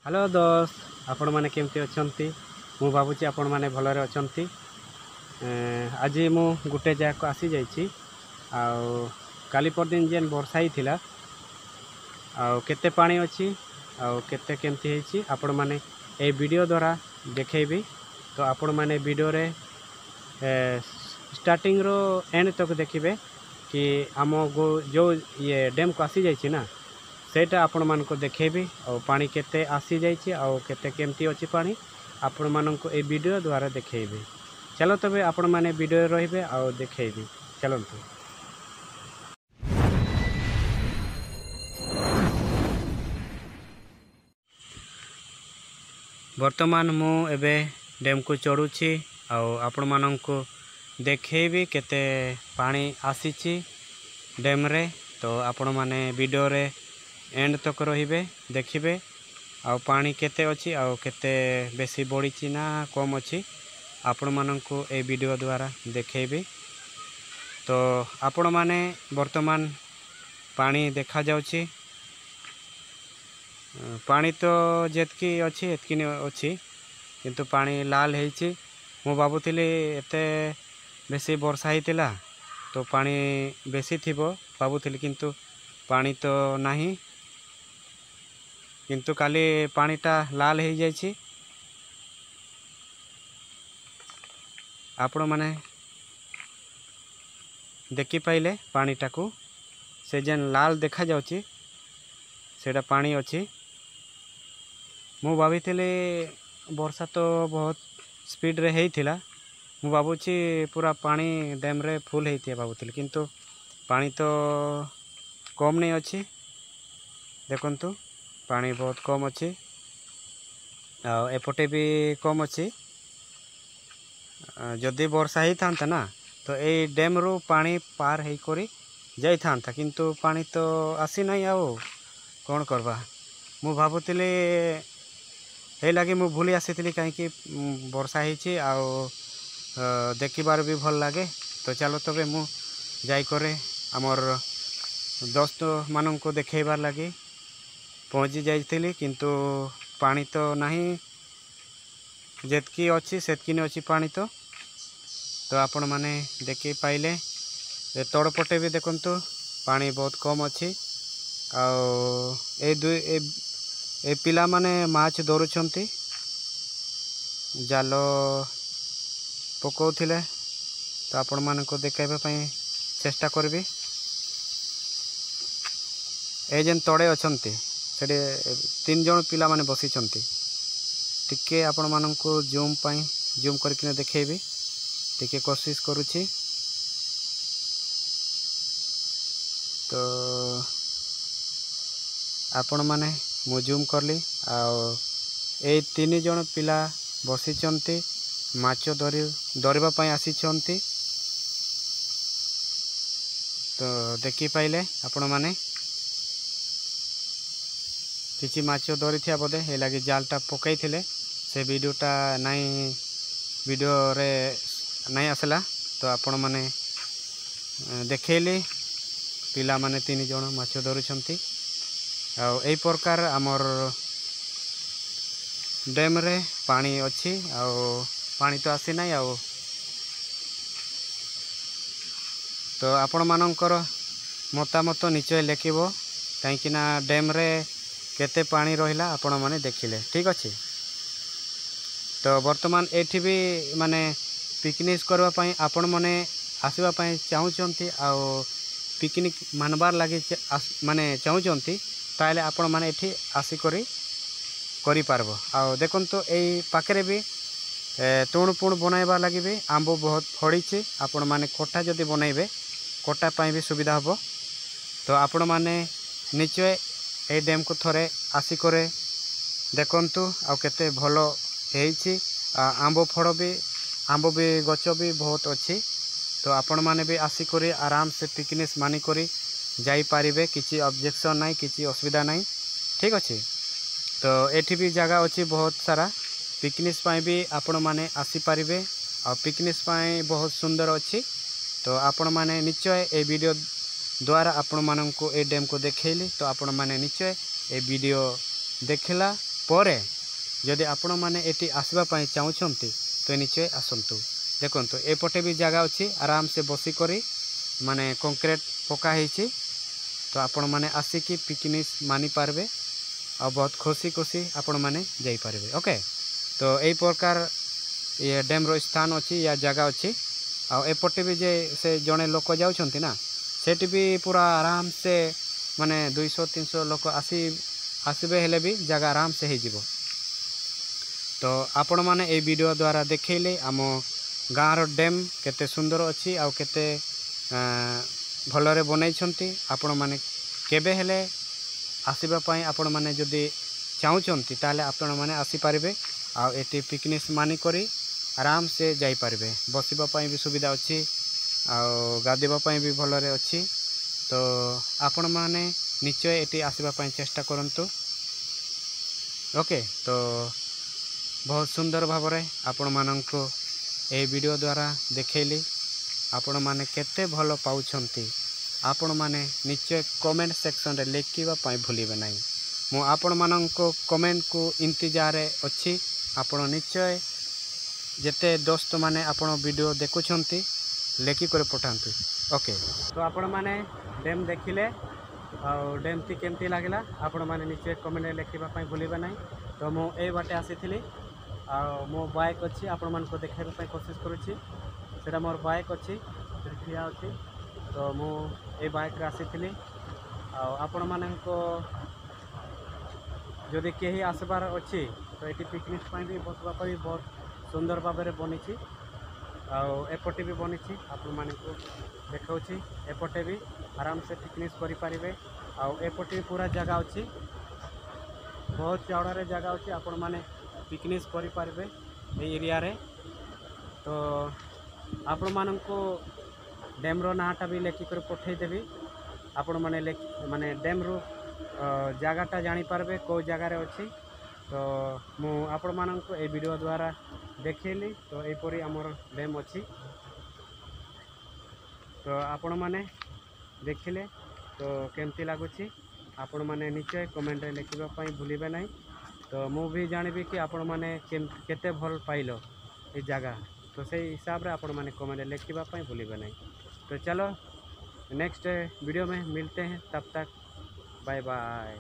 Hello दोस्त आपण मैंने केमती अच्छी मु भावुँ आपण मैंने भलरे अच्छी आज मु गोटे जगह आसी जाइए काली परदिन जेन वर्षा ही थिला केते पानी अच्छी केते केमती है आपण मैंने ए वीडियो द्वारा देखेबी। तो आपण मैंने वीडियो रे स्टार्टिंग रो एंड तक देखिए कि आम जो ये डैम को आसी जाइए ना सेटा आपण मान को देखेबी और पानी केते आसी जाइए और केते केमती अच्छी पानी आपण मान को ए वीडियो द्वारा देखेबी। चलो तबे आपण माने वीडियो रहिबे और देखेबी। चलंतु वर्तमान मु एबे डैम को चढ़ुची आपण मान को देखेबी केते पानी आसीची डैम रे। तो आपण माने वीडियो रे एंड तक रहिबे देखिबे आ पानी केते अछि आ केते बेसी बढ़ी ना कम अछि आपण माननकु ए वीडियो द्वारा देखेबी। तो आपण माने वर्तमान पानी देखा जाउछि पानी तो जेतकी अछि एतकी अछि किंतु पानी लाल हेछि। मु भाबुतिली एते बेसी वर्षा हितिला तो पानी बेसी थिबो भाबुतिली किंतु पानी तो नाही किंतु काली पानीटा लाल हो जाइए। आपण माने देखि पाइले पानीटा को से जेन लाल देखा जाउची सेटा पानी अछि। मु भाविथिले वर्षा तो बहुत स्पीड रे हेइथिला मु भाबुची पूरा पानी डैम रे फुल हेइथिया भाबुथिले किंतु पानी तो कम नहीं अछि। देखंतु पानी बहुत कम अच्छी एपटे भी कम अच्छी जदि वर्षा ही था ना तो ये डैम रू पानी पार हो करी जाई था किंतु पानी तो आसी नहीं आओ कौन करवा। मु भाबुतिली हे लगे मु भूली आसी कहीं वर्षा ही देखिबार भी भल लगे। तो चलो तबे मु जाई करे हमर दोस्त मानन को देखेबार लगे पहुँची जाइली किंतु पानी तो नहीं जेतकी अच्छी सेतकी नहीं अच्छी पानी तो आपण माने देखि पाइले तड़पटे भी देखंतु पानी बहुत कम अच्छी ए पिला माने माछ धरुछंती जाल पकाउथिले तो आपण मान को देखाइबा पई चेष्टा करबी। ए जेन तड़े अछंती सेठे 3 जन पिला माने बसी टिके आपण मान को जूम करके देखेबी टिके कोशिश करुछि। तो आपण माने मु जूम करली ए 3 जन पिला बसी माछ धरिबा पई आसी। तो देखि पाइले आपण माने किसी माछ धरी थी बोधे ये लगे जालटा पकई थे से वीडियोटा नहीं वीडियो रे नहीं आसला। तो आपण माने देखली पिला माने 3 जन माछ धरुछंती यही प्रकार आमर डैम रे पानी अच्छी पानी तो आसी नहीं तो आपण मानकर मतामत निश्चय लिखिबो कहीं डैम रे केते पानी रहिला आपण माने देखिले ठीक अच्छे। तो वर्तमान एठी भी माने पिकनिक करबा पई आपण माने आसीबा पई चाहूचंती पिकनिक मानबार लगे माने चाहूचंती ताले आपण माने एठी आसी करी पारबो। देखंतो एई पाखरे भी तुण पुण बनाइबा लगी भी आंबो बहुत फड़ीची आपण माने कोठा जदि बनाइबे कोठा पई भी सुविधा हबो। तो आपण माने निश्चय ए डैम को थोड़े आसिक देखंतु केते भलो हेइची आंब भी गच भी बहुत अच्छी। तो आपण माने भी आसिक आराम से पिकनिक मानी करी जाई पारिबे किसी ऑब्जेक्शन नहीं किसी असुविधा नहीं ठीक अच्छे। तो एठी भी जगह अच्छी बहुत सारा पिकनिक पाई भी आपण माने आसी पारिबे पिकनिक पाई बहुत सुंदर अच्छी। तो आपण माने निश्चय ए वीडियो द्वारा आपण मानन को ए डैम को देखैली तो आपण माने निश्चय ए वीडियो देखला ପରେ ଯଦି ଆପଣମାନେ ଏଠି ଆସିବା ପାଇଁ ଚାହୁଁଛନ୍ତି ତ ନିଶ୍ଚୟ ଆସନ୍ତୁ। ଦେଖନ୍ତୁ ଏପଟେ ବି ଜାଗା ଅଛି, ଆରାମସେ ବସିକରି ମାନେ କଂକ୍ରିଟ୍ ପକା ହେଇଛି। ତ ଆପଣମାନେ ଆସିକି ପିକନିକ୍ ମାନିପାରିବେ ଆଉ ବହୁତ ଖୁସି ଆପଣମାନେ ଯାଇପାରିବେ। ଓକେ, ତ ଏଇ ପ୍ରକାର ये डैम्र स्थान अच्छी या जगह अच्छी। आउटे भी जे से जड़े लोक जाऊँच ना सेठी भी पूरा आराम से माने 200-300 लोक आसबे हेले भी जगह आराम से हो। तो आपण मैंने ये वीडियो द्वारा देखले आम गाँव डैम केते सुंदर अच्छी आउ केते भलरे बनई। आपण मैंने केबे हेले आसवाई आपण मैंने जदि चाहूँगी ताले आपण मैंने आसीपारे। आउ एटी पिकनिक मानिकरी आराम से जाइपारे। बसवाई भी सुविधा अच्छी आउ गाधेवाई भी भलरे अच्छी। तो आपण मैंने निश्चय एटी आसवाई चेष्टा करंतु। ओके, तो बहुत सुंदर भाव में आपण माननको ए वीडियो द्वारा देखैली आपण माने केते भल पाउछंती। आपण माने निश्चय कमेंट सेक्शन रे लिखिबा पई भूलिबे नाही। मु आपण माननको कमेंट को इंतजार अच्छी। आपण निश्चय जेते दोस्त माने आपण वीडियो देखुछंती लेखि करे पठांतु। ओके, तो आपण माने डैम देखिले और डैम टी केमती लागला आपण माने निश्चय कमेंट रे लिखिबा पई भूलिबे नाही। तो मु ए बाटे आसीथिली आ मो बाइक अच्छी आपण मानको देखाइबा पई कोशिश करूची। सेटा मोर बाइक अच्छी ठिया अच्छी। तो मु ए बाइक रे आसीथिली आ आपण मानको जदि केही आसबार अच्छी तो ये पिकनिक भी बसवा बहुत सुंदर भाव में बनी। एपटे भी बनी आपण मानक देखा एपटे भी आराम से पिकनिक करें। आउटे भी पूरा जगह अच्छी, बहुत चौड़ारे जगह अच्छी। आपण मैंने पिकनिक करें एरिया रे। तो आपण मानक डैम्र नाटा भी लेखिक पठेदेवी। आपण मैंने माने डैम्रु जगहटा जानीपारे कौ जगार अच्छी। तो मु आपण मानक ए वीडियो द्वारा देखली। तो यहपरी आमर डैम अच्छी। तो आपण माने देखिले तो केमती लगुच आपण माने निश्चय कमेंट रे लिखिबा पई भूलिबे नहीं। तो मु भी जानबी कि आपण माने केते भल पाइलो ए जगह। तो से हिसाब रे आपण माने कमेंट रे लिखिबा पई भूलिबे नहीं। तो चलो नेक्स्ट वीडियो में मिलते हैं, तब तक बाय बाय।